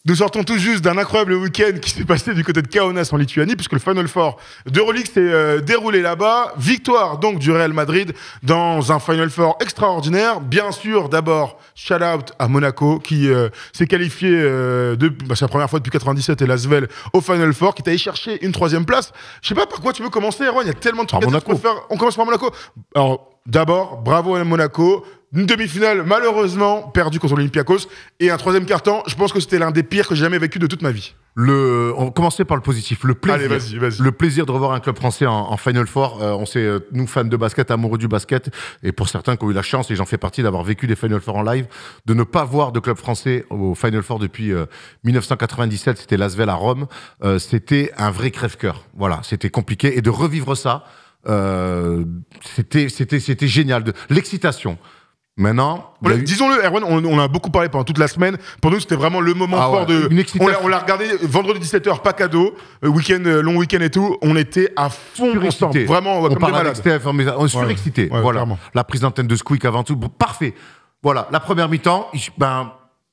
Nous sortons tout juste d'un incroyable week-end qui s'est passé du côté de Kaunas en Lituanie, puisque le Final Four d'Euroleague s'est déroulé là-bas. Victoire donc du Real Madrid dans un Final Four extraordinaire. Bien sûr, d'abord, shout-out à Monaco qui s'est qualifié c'est la première fois depuis 97 et l'Asvel au Final Four, qui est allé chercher une 3e place. Je sais pas par quoi tu veux commencer, Erwan, il y a tellement de trucs à faire. On commence par Monaco. Alors, d'abord, bravo à Monaco. Une demi-finale, malheureusement, perdue contre l'Olympiakos. Et un 3e quart-temps, je pense que c'était l'un des pires que j'ai jamais vécu de toute ma vie. On commençait par le positif, le plaisir. Allez, vas-y. Le plaisir de revoir un club français en Final Four. On sait, nous, fans de basket, amoureux du basket, et pour certains qui ont eu la chance, et j'en fais partie, d'avoir vécu des Final Four en live, de ne pas voir de club français au Final Four depuis 1997, c'était l'Asvel à Rome. C'était un vrai crève-cœur. Voilà, c'était compliqué. Et de revivre ça, c'était génial. L'excitation. Maintenant, disons-le, Erwan, on a beaucoup parlé pendant toute la semaine. Pour nous, c'était vraiment le moment fort de. On l'a regardé vendredi 17h, pas cadeau, long week-end et tout. On était à fond ensemble, vraiment comme des malades. On est surexcité. Voilà. La prise d'antenne de Squeak avant tout, parfait. Voilà, la première mi-temps,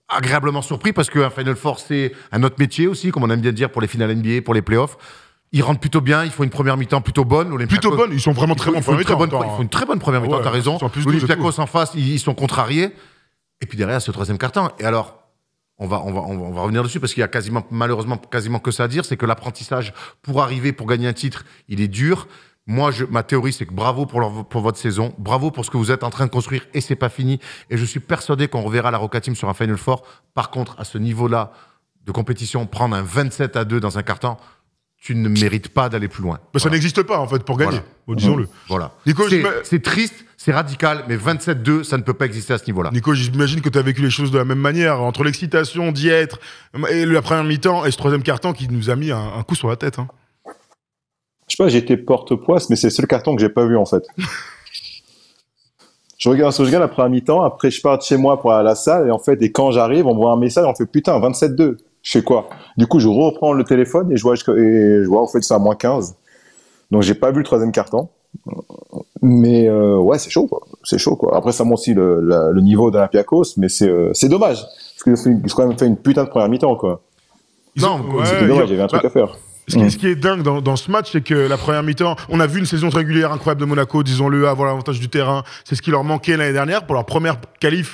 agréablement surpris parce qu'un Final Four, c'est un autre métier aussi, comme on aime bien dire pour les finales NBA, pour les playoffs. Ils rentrent plutôt bien, il faut une première mi-temps plutôt bonne. Plutôt bonne, ils sont vraiment très bons. Il faut une très bonne première mi-temps, t'as raison. L'Olympiakos en face, ils sont contrariés. Et puis derrière, ce 3e quart-temps. Et alors, on va revenir dessus parce qu'il y a malheureusement quasiment que ça à dire, c'est que l'apprentissage pour arriver, pour gagner un titre, il est dur. Moi, ma théorie, c'est que bravo pour votre saison, bravo pour ce que vous êtes en train de construire, et c'est pas fini. Et je suis persuadé qu'on reverra la Roca Team sur un Final Four. Par contre, à ce niveau-là de compétition, prendre un 27-2 dans un quart-temps, tu ne mérites pas d'aller plus loin. Ça n'existe pas, en fait, pour gagner. Disons-le. Voilà. Nico, c'est triste, c'est radical, mais 27-2, ça ne peut pas exister à ce niveau-là. Nico, j'imagine que tu as vécu les choses de la même manière, entre l'excitation d'y être, et la première mi-temps, et ce 3e quart-temps qui nous a mis un coup sur la tête. Hein. Je sais pas, j'ai été porte-poisse, mais c'est le seul carton que j'ai pas vu, en fait. Je regarde la première mi-temps, après je pars de chez moi pour aller à la salle, et quand j'arrive, on me voit un message, on fait putain, 27-2. Je fais quoi? Du coup, je reprends le téléphone et je vois en fait ça à moins 15. Donc, j'ai pas vu le 3e quart-temps. Mais ouais, c'est chaud, quoi. C'est chaud, quoi. Après, ça montre aussi le niveau d'Olympiakos, mais c'est dommage. Parce qu'ils ont quand même fait une putain de première mi-temps, quoi. C'était dommage, il y avait un truc à faire. Ce qui est dingue dans ce match, c'est que la première mi-temps, on a vu une saison régulière incroyable de Monaco, disons-le, avoir l'avantage du terrain. C'est ce qui leur manquait l'année dernière pour leur première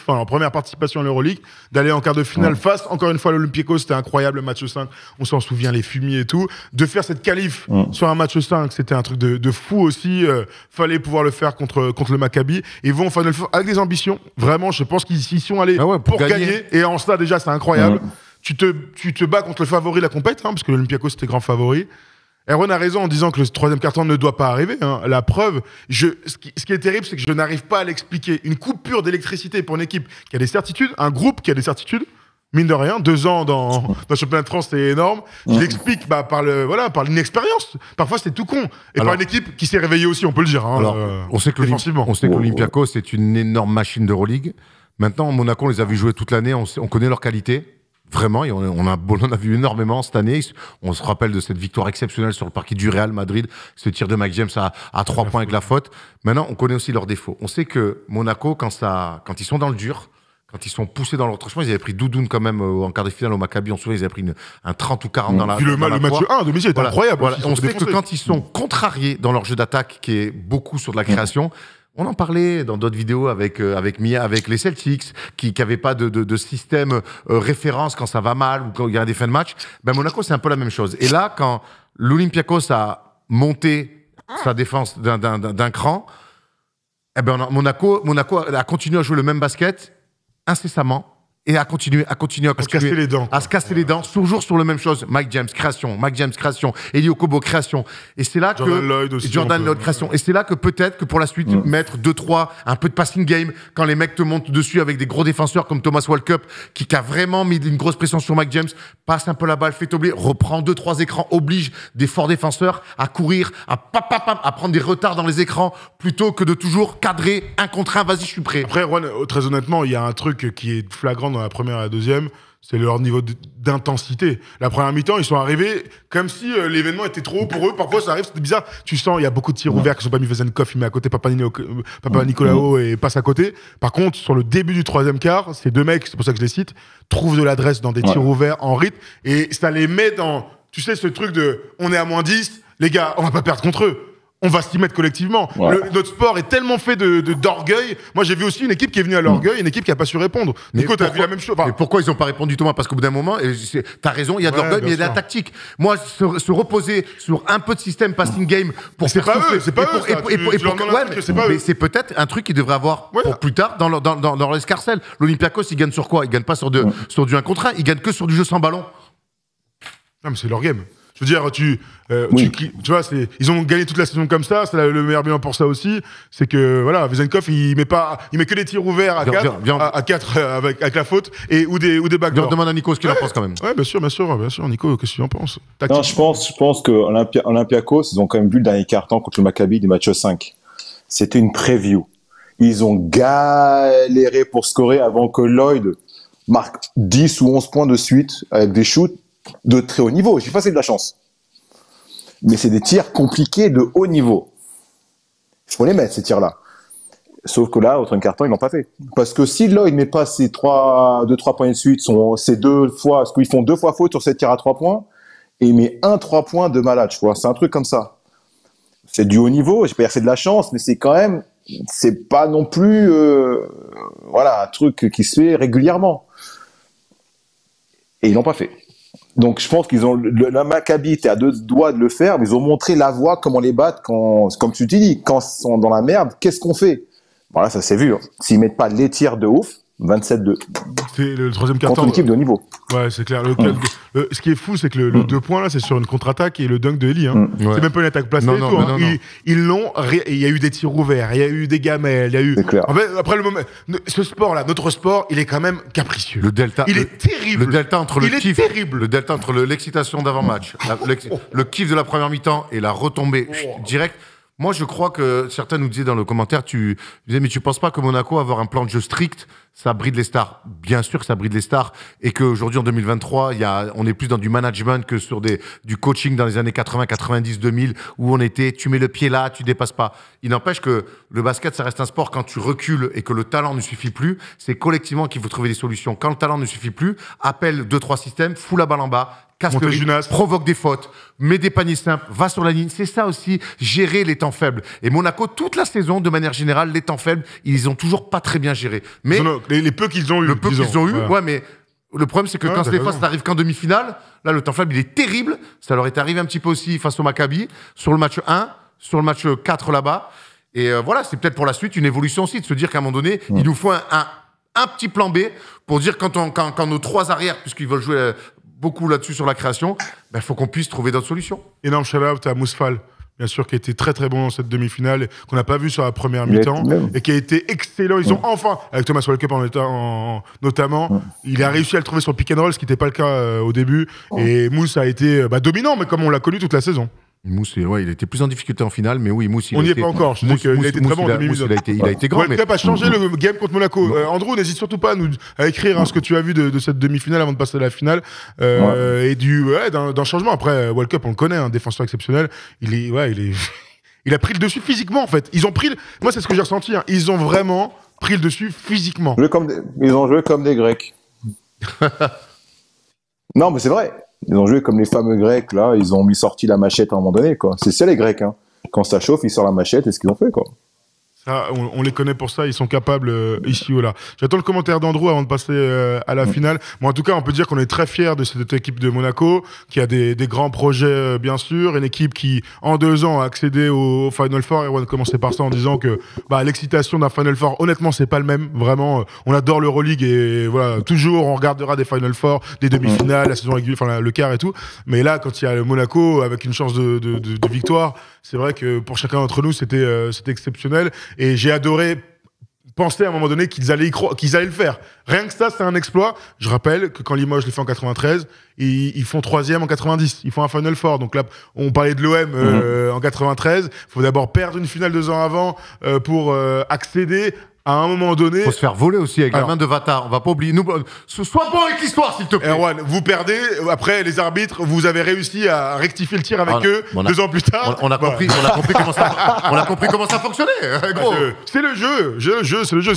leur première participation à l'Euroleague, d'aller en quart de finale face, encore une fois, à l'Olympiakos. C'était incroyable, le match 5. On s'en souvient, les fumiers et tout. De faire cette qualif sur un match 5, c'était un truc de fou aussi. Fallait pouvoir le faire contre le Maccabi. Ils vont Final Four avec des ambitions. Vraiment, je pense qu'ils sont allés pour gagner. Et en cela, déjà, c'est incroyable. Tu te bats contre le favori de la compète, parce que l'Olympiakos était grand favori. Erwan a raison en disant que le 3e quart-temps ne doit pas arriver. La preuve, ce qui est terrible, c'est que je n'arrive pas à l'expliquer. Une coupure d'électricité pour une équipe qui a des certitudes, un groupe qui a des certitudes, mine de rien, 2 ans dans le championnat de France, c'est énorme. Je l'explique par l'inexpérience. Parfois, c'est tout con. Et par une équipe qui s'est réveillée aussi, on peut le dire. On sait que l'Olympiakos est une énorme machine d'Euroleague. Maintenant, Monaco, on les a vus jouer toute l'année, on connaît leur qualité. Vraiment, on a vu énormément cette année. On se rappelle de cette victoire exceptionnelle sur le parquet du Real Madrid, ce tir de Mike James à 3 points avec la faute. Maintenant, on connaît aussi leurs défauts. On sait que Monaco, quand ils sont dans le dur, quand ils sont poussés dans leur tranchement, ils avaient pris Doudoune quand même en quart de finale au Maccabi. On se souvient, ils avaient pris un 30 ou 40 dans la le match 1 de Messi était incroyable. Voilà. On sait que quand ils sont contrariés dans leur jeu d'attaque, qui est beaucoup sur de la création, on en parlait dans d'autres vidéos avec les Celtics, qui n'avaient pas de système référence quand ça va mal ou quand il y a des fins de match. Monaco, c'est un peu la même chose. Et là, quand l'Olympiakos a monté sa défense d'un cran, Monaco a continué à jouer le même basket incessamment. Et à continuer. À se casser les dents. À se casser les dents, toujours sur la même chose. Mike James, création. Eli Okobo, création. Et c'est là Jordan Lloyd, création. Et c'est là que peut-être que pour la suite, mettre 2-3, un peu de passing game, quand les mecs te montent dessus avec des gros défenseurs comme Thomas Walkup, qui a vraiment mis une grosse pression sur Mike James, passe un peu la balle, fait oublier, reprend 2-3 écrans, oblige des forts défenseurs à courir, à prendre des retards dans les écrans, plutôt que de toujours cadrer 1 contre 1, vas-y, je suis prêt. Après, Juan, très honnêtement, il y a un truc qui est flagrant dans la première et la deuxième, c'est leur niveau d'intensité. La première mi-temps, ils sont arrivés comme si l'événement était trop haut pour eux. Parfois, ça arrive, c'est bizarre. Tu sens, il y a beaucoup de tirs ouverts qui sont pas mis. Vezenkov, il met à côté Papa Nicolao et passe à côté. Par contre, sur le début du troisième quart, ces deux mecs, c'est pour ça que je les cite, trouvent de l'adresse dans des tirs ouverts en rythme et ça les met dans, tu sais, ce truc de on est à moins 10, les gars, on va pas perdre contre eux. On va s'y mettre collectivement. Notre sport est tellement fait d'orgueil. Moi, j'ai vu aussi une équipe qui est venue à l'orgueil, une équipe qui n'a pas su répondre. Nico, t'as vu la même chose. Mais pourquoi ils n'ont pas répondu, Thomas? Parce qu'au bout d'un moment, t'as raison, il y a de l'orgueil, mais il y a de la tactique. Moi, se reposer sur un peu de système passing game pour c'est pas eux, c'est pas eux. Mais c'est peut-être un truc qu'ils devraient avoir pour plus tard dans leur escarcelle. L'Olympiakos, ils gagnent sur quoi? Ils gagnent pas sur du 1 contre 1, ils gagnent que sur du jeu sans ballon. Non, mais c'est leur game. Je veux dire, tu vois, ils ont gagné toute la saison comme ça. C'est le meilleur bilan pour ça aussi. C'est que voilà, Vezenkov, il met que des tirs ouverts à 4 avec la faute ou des backdoors. Je demande à Nico ce qu'il en pense quand même. Ouais, bien sûr. Nico, qu'est-ce que tu en penses? Non, je pense que Olympiakos, ils ont quand même vu le dernier quart-temps contre le Maccabi du match 5. C'était une preview. Ils ont galéré pour scorer avant que Lloyd marque 10 ou 11 points de suite avec des shoots de très haut niveau. Je dis pas c'est de la chance. Mais c'est des tirs compliqués de haut niveau. Il faut les mettre, ces tirs-là. Sauf que là, au troisième quart-temps, ils l'ont pas fait. Parce que si Lloyd met pas ces 2-3 points de suite, ces 2 fois, parce qu'ils font 2 fois faute sur ces tirs à 3 points, et il met 3 points de malade, je crois. C'est un truc comme ça. C'est du haut niveau, je vais pas dire que c'est de la chance, mais c'est quand même, c'est pas non plus, un truc qui se fait régulièrement. Et ils l'ont pas fait. Donc, je pense qu'ils ont, la Maccabi était à 2 doigts de le faire, mais ils ont montré la voie, comment les battre comme tu dis, quand ils sont dans la merde, qu'est-ce qu'on fait? Voilà, ça s'est vu. Hein. S'ils mettent pas les tirs de ouf, 27-2. C'est le troisième quart-temps. Contre une équipe de haut niveau. Ouais, c'est clair. Ce qui est fou, c'est que le 2 points, là, c'est sur une contre-attaque et le dunk de Eli. Hein. C'est même pas une attaque placée. Ils l'ont. Il y a eu des tirs ouverts, il y a eu des gamelles, il y a eu. C'est clair. En fait, après le moment. Ce sport-là, notre sport, il est quand même capricieux. Le delta. Il est terrible. Le delta entre le kiff. Il est terrible. Le delta entre l'excitation d'avant-match, le kiff de la première mi-temps et la retombée directe. Moi, je crois que certains nous disaient dans le commentaire, tu disais, mais tu penses pas que Monaco, avoir un plan de jeu strict, ça bride les stars? Bien sûr que ça bride les stars. Et qu'aujourd'hui, en 2023, on est plus dans du management que sur du coaching dans les années 80, 90, 2000, où on était, tu mets le pied là, tu dépasses pas. Il n'empêche que le basket, ça reste un sport quand tu recules et que le talent ne suffit plus. C'est collectivement qu'il faut trouver des solutions. Quand le talent ne suffit plus, appelle 2-3 systèmes, fous la balle en bas, casse le rythme, provoque des fautes, mets des paniers simples, va sur la ligne. C'est ça aussi, gérer les temps faibles. Et Monaco, toute la saison, de manière générale, les temps faibles, ils ont toujours pas très bien géré. Mais les peu qu'ils ont eu. Ouais, mais le problème, c'est que quand des fois, ça n'arrive qu'en demi-finale, là, le temps faible, il est terrible. Ça leur est arrivé un petit peu aussi face au Maccabi, sur le match 1, sur le match 4 là-bas. Et voilà, c'est peut-être pour la suite une évolution aussi, de se dire qu'à un moment donné, il nous faut un petit plan B pour dire quand nos 3 arrières, puisqu'ils veulent jouer beaucoup là-dessus sur la création, il faut qu'on puisse trouver d'autres solutions. Énorme shout-out à Mousfal, bien sûr, qui a été très très bon dans cette demi-finale, qu'on n'a pas vu sur la première mi-temps, et qui a été excellent. Ils ont enfin, avec Thomas Walkup notamment, il a réussi à le trouver sur le pick and roll, ce qui n'était pas le cas au début. Et Mouss a été dominant, mais comme on l'a connu toute la saison. Mouss, il était plus en difficulté en finale, mais oui, Mouss, on n'y est pas encore. Je dis qu'il a été très bon en demi-minute. Il a été grand. Walkup a changé le game contre Monaco. Andrew, n'hésite surtout pas à écrire ce que tu as vu de cette demi-finale avant de passer à la finale. Et d'un changement. Après, Walkup, on le connaît, un défenseur exceptionnel. Il a pris le dessus physiquement, en fait. Moi, c'est ce que j'ai ressenti. Hein. Ils ont vraiment pris le dessus physiquement. Ils ont joué comme des Grecs. Non, mais c'est vrai. Ils ont joué comme les fameux Grecs, là. Ils ont sorti la machette à un moment donné, quoi. C'est ça, les Grecs, hein. Quand ça chauffe, ils sortent la machette et ce qu'ils ont fait, quoi. Ça, on les connaît pour ça, ils sont capables ici ou là. J'attends le commentaire d'Andrew avant de passer à la finale. Bon, en tout cas, on peut dire qu'on est très fiers de cette équipe de Monaco, qui a des grands projets, bien sûr. Une équipe qui, en 2 ans, a accédé au Final Four. Et on va commencer par ça en disant que l'excitation d'un Final Four, honnêtement, c'est pas le même. Vraiment, on adore l'Euroleague et voilà, toujours, on regardera des Final Four, des demi-finales, la saison régulière, enfin le quart et tout. Mais là, quand il y a le Monaco avec une chance de victoire, c'est vrai que pour chacun d'entre nous, c'était exceptionnel. Et j'ai adoré penser à un moment donné qu'ils allaient le faire. Rien que ça, c'est un exploit. Je rappelle que quand Limoges les fait en 93, ils font 3e en 90. Ils font un Final Four. Donc là, on parlait de l'OM en 93. Il faut d'abord perdre une finale 2 ans avant pour accéder à un moment donné... Faut se faire voler aussi avec la main de Vatar. On va pas oublier. Nous, sois bon avec l'histoire, s'il te plaît. Erwan, vous perdez. Après, les arbitres, vous avez réussi à rectifier le tir avec eux 2 ans plus tard. On a compris comment ça fonctionnait, gros. C'est le jeu. C'est le jeu.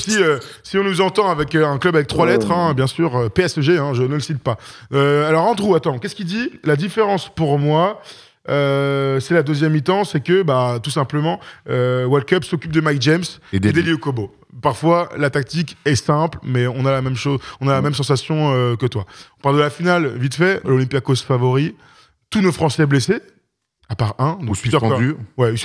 Si on nous entend avec un club avec 3 lettres, hein, bien sûr, PSG, hein, je ne le cite pas. Alors, Andrew, attends, qu'est-ce qu'il dit? La différence pour moi... c'est la deuxième mi-temps, c'est que tout simplement World Cup s'occupe de Mike James et d'Eli Okobo. Parfois la tactique est simple, mais on a la même chose, on a la même sensation que toi. On parle de la finale vite fait, l'Olympiakos favori, tous nos Français blessés, à part un, donc suspendu. Ouais.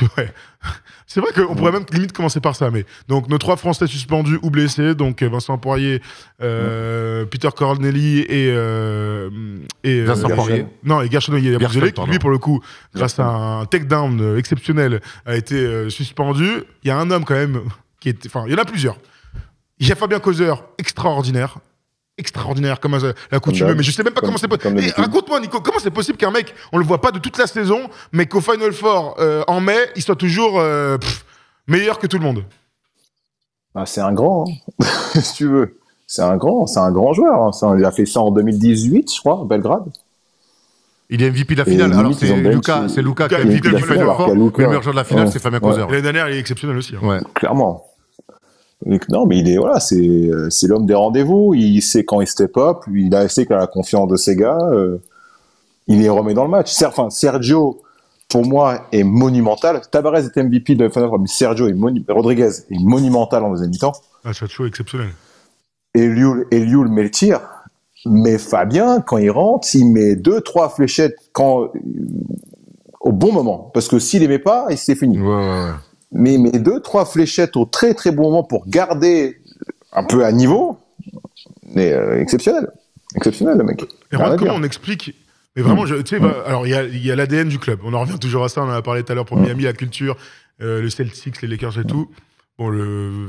C'est vrai qu'on pourrait même limite commencer par ça, mais donc nos 3 Français suspendus ou blessés, donc Vincent Poirier, Peter Corneli et Vincent Poirier. Non, et Gershon Yabusele, qui lui pour le coup, grâce à un takedown exceptionnel, a été suspendu. Il y a un homme quand même il y en a plusieurs. Il y a Fabien Causer, extraordinaire comme la coutume, mais je sais même pas comment c'est possible. Raconte-moi, Nico, comment c'est possible qu'un mec, on le voit pas de toute la saison, mais qu'au Final Four en mai, il soit toujours meilleur que tout le monde? C'est un grand, hein. Si tu veux. C'est un grand joueur. Hein. Il a fait ça en 2018, je crois, à Belgrade. Il est MVP de la finale. Alors c'est Luka qui est MVP du Final Four. Le meilleur joueur de la finale, c'est Fabien Causer. L'année dernière, il est exceptionnel aussi. Hein. Ouais. Clairement. Non, mais c'est l'homme des rendez-vous. Il sait quand il step up. Il sait qu'il a la confiance de ses gars. Il les remet dans le match. Sergio, pour moi, est monumental. Tavares est MVP de la Final Four, mais Sergio Rodriguez est monumental en deuxième mi-temps. Sergio est exceptionnel. Eliul met le tir. Mais Fabien, quand il rentre, il met 2-3 fléchettes au bon moment. Parce que s'il les met pas, c'est fini. Ouais. Mais 2-3 fléchettes au très très bon moment pour garder un peu à niveau, mais exceptionnel le mec. Et comment on explique? Mais vraiment, alors il y a l'ADN du club. On en revient toujours à ça. On en a parlé tout à l'heure pour Miami, la culture, le Celtics, les Lakers et tout. Bon,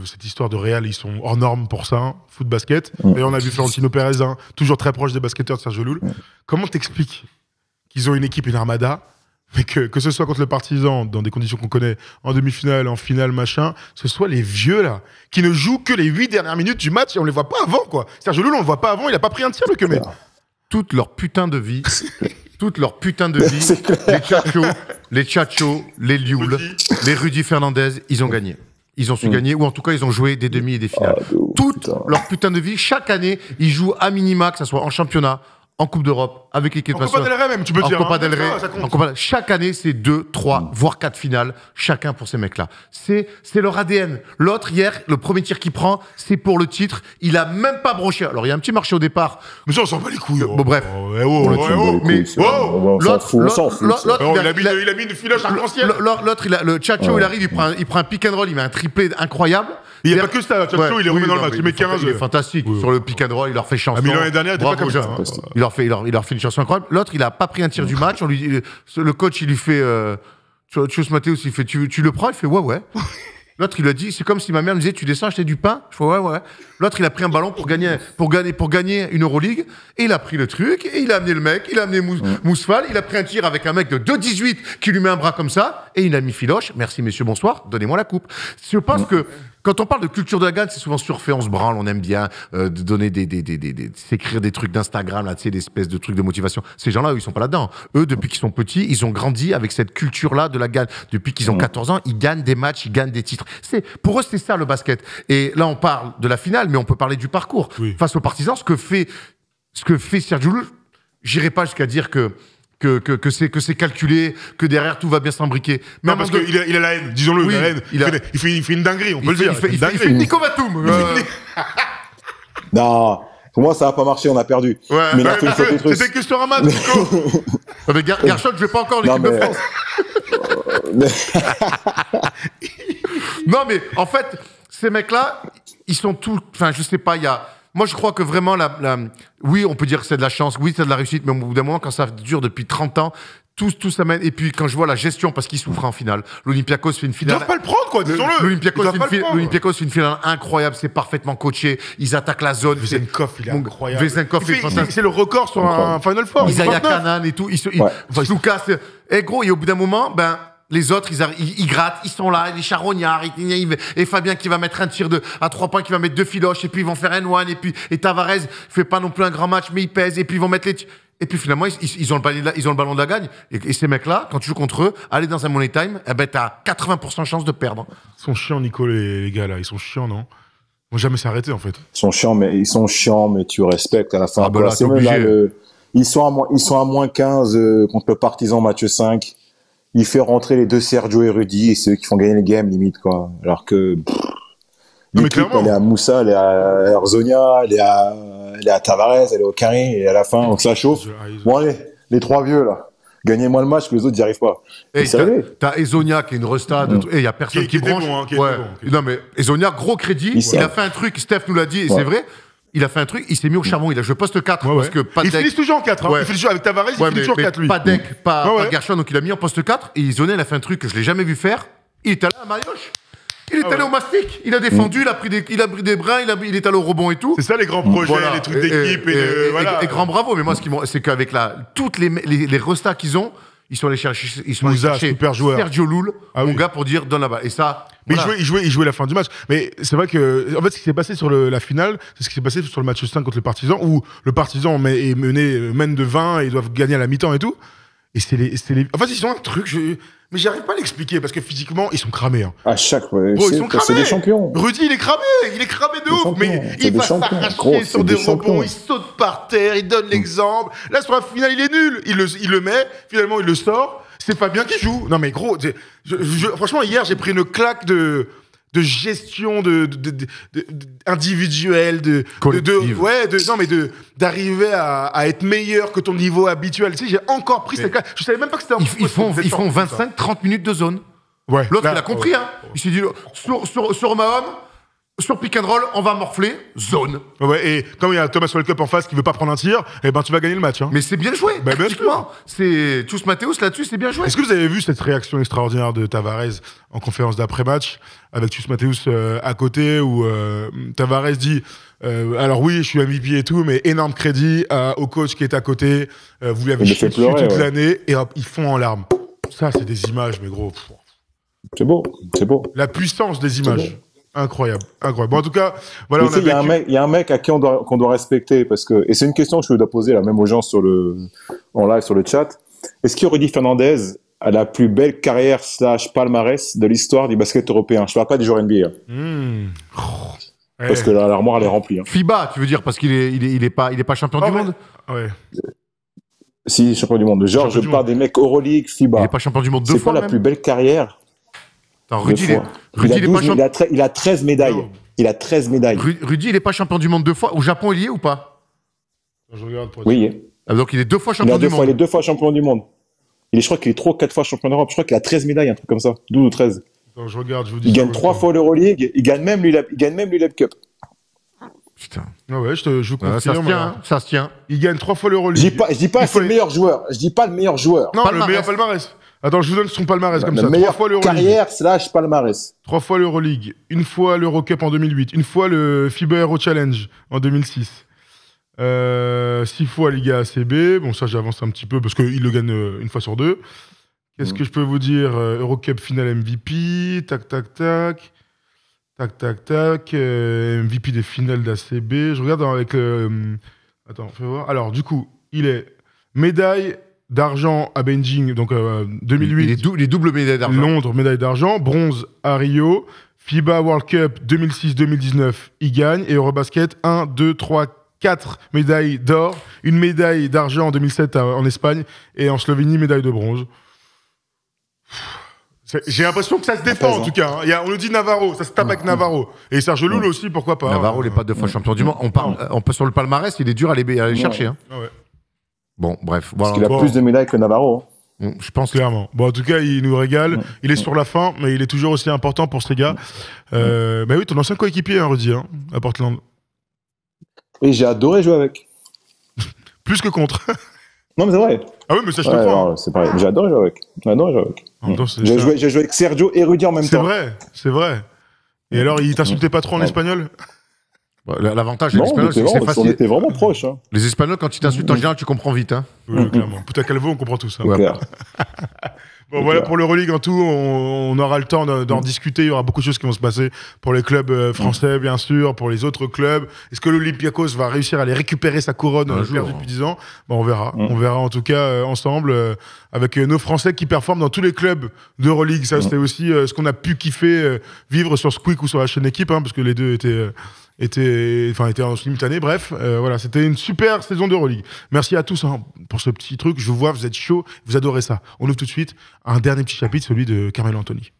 cette histoire de Real, ils sont hors normes pour ça, hein, foot basket. Et on a vu Florentino Pérez, hein, toujours très proche des basketteurs de Sergio Llull. Comment t'expliques qu'ils ont une équipe, une armada? Mais que ce soit contre le Partizan, dans des conditions qu'on connaît, en demi-finale, en finale, machin, ce soit les vieux, là, qui ne jouent que les 8 dernières minutes du match et on les voit pas avant, quoi. Sergio Llull, on le voit pas avant, il a pas pris un tir, le mec. Toute leur putain de vie, les Chacho, les Llull, les Rudy Fernandez, ils ont gagné. Ils ont su gagner, ou en tout cas, ils ont joué des demi et des finales. Toute leur putain de vie, chaque année, ils jouent à minima, que ce soit en championnat, en Coupe d'Europe, avec l'équipe nationale. En Copa del Rey même, tu peux dire. En Copa del Rey. Chaque année, c'est 2, 3, voire 4 finales, chacun pour ces mecs-là. C'est leur ADN. L'autre, hier, le premier tir qu'il prend, c'est pour le titre. Il a même pas broché. Alors, il y a un petit marché au départ. Mais ça, on s'en bat les couilles. Bon, bref. Mais l'autre, il a mis une filoche arc-en-ciel. L'autre, le Chacho, il arrive, il prend un pick and roll, il met un triplé incroyable. Il n'y a pas que ça, Chacho, il est remis dans le match. Il met 15. Il est fantastique. Sur le pick and roll, il leur fait chanson. Mais l'année dernière, il était pas comme ça. Il leur fait une chanson incroyable. L'autre, il a pas pris un tir du match. Le coach, il lui fait. Chus Mateus, il fait tu le prends? Il fait ouais. L'autre, il lui a dit, c'est comme si ma mère me disait, tu descends acheter du pain? Je fais ouais. L'autre, il a pris un ballon pour gagner une Euroleague, et il a pris le truc, et il a amené le mec, il a amené Mousfal, il a pris un tir avec un mec de 2,18 qui lui met un bras comme ça, et il a mis filoche. Merci, messieurs, bonsoir, donnez-moi la coupe. Je pense que quand on parle de culture de la gagne, c'est souvent surfait, on se branle, on aime bien de donner s'écrire des trucs d'Instagram, là, tu sais, des espèces de trucs de motivation. Ces gens-là, eux, ils sont pas là-dedans. Eux, depuis qu'ils sont petits, ils ont grandi avec cette culture-là de la gagne. Depuis qu'ils ont 14 ans, ils gagnent des matchs, ils gagnent des titres. Pour eux, c'est ça le basket. Et là, on parle de la finale, mais on peut parler du parcours. Oui. Face aux Partisans, ce que fait Sergio Llull, j'irai pas jusqu'à dire que c'est calculé, que derrière tout va bien s'imbriquer. Non, parce qu'il a la haine, disons-le, oui, il a la haine. Il fait une dinguerie, on peut le dire. Il fait une Nico Batum. Non, pour moi, ça n'a pas marché, on a perdu. Ouais, mais c'était que sur un match, Nico. Mais Gershon, je vais pas encore l'équipe de France. Non, mais en fait, ces mecs-là, ils sont tous... Enfin, je sais pas, il y a... Moi, je crois que vraiment, oui, on peut dire que c'est de la chance, oui, c'est de la réussite, mais au bout d'un moment, quand ça dure depuis 30 ans, tout s'amène. Et puis, quand je vois la gestion, parce qu'ils souffrent en finale, l'Olympiakos fait une finale... Ils doivent pas le prendre, quoi, disons-le. L'Olympiakos fait une finale incroyable, c'est parfètement coaché, ils attaquent la zone. Vezenkov, il est incroyable. Vezenkov est fantastique. C'est le record sur un Final Four. Isaiah Kanan et tout. Lucas, gros, et au bout d'un moment, Les autres, ils grattent, ils sont là, les charognards, et Fabien qui va mettre un tir à 3 points, qui va mettre 2 filoches, et puis ils vont faire N1, et Tavares fait pas non plus un grand match, mais il pèse, et puis ils vont mettre les tirs. Et puis finalement, ils ont le ballon de la gagne. Et ces mecs-là, quand tu joues contre eux, aller dans un money time, eh ben, t'as 80% de chance de perdre. Ils sont chiants, Nico, les gars, là. Ils sont chiants, non? Ils vont jamais s'arrêter, en fait. Ils sont chiants, mais tu respectes à la fin. Ah, bah là, t'es obligé. Là, ils sont à moins 15 contre le Partizan, match 5. Il fait rentrer les deux Sergio et Rudy, et c'est eux qui font gagner le game, limite, quoi. Alors que, l'équipe, elle est à Moussa, elle est à Arzonia, elle est à Tavares, elle est au Carré, et à la fin, on se la chauffe. Bon, allez, les 3 vieux, là. Gagnez-moi le match, que les autres n'y arrivent pas. Et t'as Ezonia qui est une resta, et il y a personne qui bronche. Non, mais Ezonia, gros crédit. Il a fait un truc, Steph nous l'a dit, et c'est vrai. Il a fait un truc, il s'est mis au charbon, il a joué poste 4. Parce que pas il finit toujours en 4. Hein. Il finit toujours avec Tavares, il finit toujours 4, lui. Pas Deck, pas Gershon, donc il a mis en poste 4. Et Isonet, il a fait un truc que je l'ai jamais vu faire. Il est allé à Marioche. Il est allé au mastic. Il a défendu, il a pris des brins, il est allé au rebond et tout. C'est ça les grands projets, les trucs d'équipe. Et grand bravo. Mais moi, c'est qu'avec toutes les restats qu'ils ont, ils sont allés chercher Sergio Llull, mon gars, pour dire donne la balle. Et ça. Mais il jouait la fin du match. Mais c'est vrai que, en fait, ce qui s'est passé sur la finale, c'est ce qui s'est passé sur le match 5 contre le Partizan, où le Partizan mène de 20 et ils doivent gagner à la mi-temps et tout. Et en fait, ils ont un truc, mais j'arrive pas à l'expliquer parce que physiquement, ils sont cramés. Hein. À chaque fois. Ils sont cramés. C'est des champions. Rudy, il est cramé de ouf. Mais il va s'arracher sur des rebonds, il saute par terre, il donne l'exemple. Là, sur la finale, il est nul. Il le met, finalement, il le sort. C'est Fabien qui joue. Non, mais gros, franchement, hier, j'ai pris une claque de gestion individuelle, d'arriver à être meilleur que ton niveau habituel. Tu sais, j'ai encore pris cette claque. Je savais même pas que c'était ils font 25-30 minutes de zone. Ouais. L'autre, il a compris, hein. Il s'est dit, sur Mahom, sur pick and roll, on va morfler, zone. Ouais, et comme il y a Thomas Walkup en face qui veut pas prendre un tir, eh ben tu vas gagner le match. Hein. Mais c'est bien joué. Bien sûr. C'est Tchous Mathéus là-dessus, c'est bien joué. Est-ce que vous avez vu cette réaction extraordinaire de Tavares en conférence d'après-match avec Tchous Mathéus à côté où Tavares dit alors oui, je suis MVP et tout, mais énorme crédit au coach qui est à côté. Vous lui avez chié dessus toute l'année et hop, ils font en larmes. Ça, c'est des images, mais gros. C'est beau. La puissance des images. Incroyable. Bon, en tout cas, voilà. Il y a un mec à qui qu'on doit respecter parce que, et c'est une question que je dois poser là même aux gens en live sur le chat. Est-ce que Rudy Fernandez a la plus belle carrière / palmarès de l'histoire du basket européen? Je parle pas des joueurs NBA. Parce que l'armoire elle est remplie. Hein. FIBA, tu veux dire parce qu'il est pas champion du monde? Ouais. Si, champion du monde. Genre, je parle des mecs Euroleague, FIBA. Il est pas champion du monde 2 fois. C'est quoi la plus belle carrière? Attends, Rudy, il a 13 médailles. Non. Il a 13 médailles. Rudy, il est pas champion du monde 2 fois. Au Japon, il y est ou pas? Je regarde pour oui. Donc il est 2 fois champion du monde. Il est 2 fois champion du monde. Je crois qu'il est 3 ou 4 fois champion d'Europe. Je crois qu'il a 13 médailles, un truc comme ça. 12 ou 13. Attends, je regarde, je vous dis. Il gagne 3 fois l'Euroleague. Il gagne même l'ULEB Cup. Putain. Ah ouais, je vous confirme. Ça se tient. Il gagne 3 fois l'Euroleague. Je dis pas c'est le meilleur joueur. Je dis pas le meilleur joueur. Non, le meilleur palmarès. Attends, je vous donne son palmarès comme ça. 3 fois l'Euroleague. Carrière / palmarès. 3 fois l'Euroleague. 1 fois l'Eurocup en 2008. 1 fois le FIBA Euro Challenge en 2006. 6 fois Liga ACB. Bon, ça, j'avance un petit peu parce qu'il le gagne 1 fois sur 2. Qu'est-ce que je peux vous dire? Eurocup Final MVP. MVP des finales d'ACB. Je regarde avec... Attends, fais voir. Alors, du coup, il est médaille d'argent à Beijing, donc 2008. Il est double médaille d'argent. Londres, médaille d'argent. Bronze à Rio. FIBA World Cup 2006-2019, il gagne. Et Eurobasket, 1, 2, 3, 4 médailles d'or. Une médaille d'argent en 2007 en Espagne. Et en Slovénie, médaille de bronze. J'ai l'impression que ça se défend en tout cas. Hein. On nous dit Navarro, ça se tape avec Navarro. Et Sergio Llull aussi, pourquoi pas. Navarro, il n'est pas 2 fois champion du monde. On peut sur le palmarès, il est dur à aller chercher. Hein. Ouais. Bon, bref. Parce qu'il a plus de médailles que Navarro. Hein. Je pense clairement. Bon, en tout cas, il nous régale. Il est sur la fin, mais il est toujours aussi important pour ces gars. Bah oui, ton ancien coéquipier, hein, Rudy, hein, à Portland. Et j'ai adoré jouer avec. Plus que contre. Non, mais c'est vrai. Ah oui, mais ça, je te crois. C'est pareil. J'ai adoré jouer avec. J'ai joué avec Sergio et Rudy en même temps. C'est vrai. Et alors, il t'insultait pas trop en espagnol? L'avantage de l'espagnol, c'est que c'est facile. On était vraiment proches. Hein. Les Espagnols, quand ils t'insultent, en général, tu comprends vite. Hein. Oui, clairement. Putain, Calvo, on comprend tout ça. Ouais. Bon, voilà pour l'Euroleague en tout, on aura le temps d'en discuter, il y aura beaucoup de choses qui vont se passer pour les clubs français bien sûr, pour les autres clubs. Est-ce que l'Olympiakos va réussir à aller récupérer sa couronne perdue depuis 10 ans? Bon, on verra. On verra en tout cas ensemble avec nos Français qui performent dans tous les clubs d'Euroleague. Ça c'était aussi ce qu'on a pu kiffer vivre sur Squeak ou sur la chaîne Équipe, parce que les deux étaient en simultané. Bref, voilà, c'était une super saison d'Euroleague. Merci à tous pour ce petit truc. Je vous vois, vous êtes chaud, vous adorez ça. On ouvre tout de suite un dernier petit chapitre, celui de Carmelo Anthony.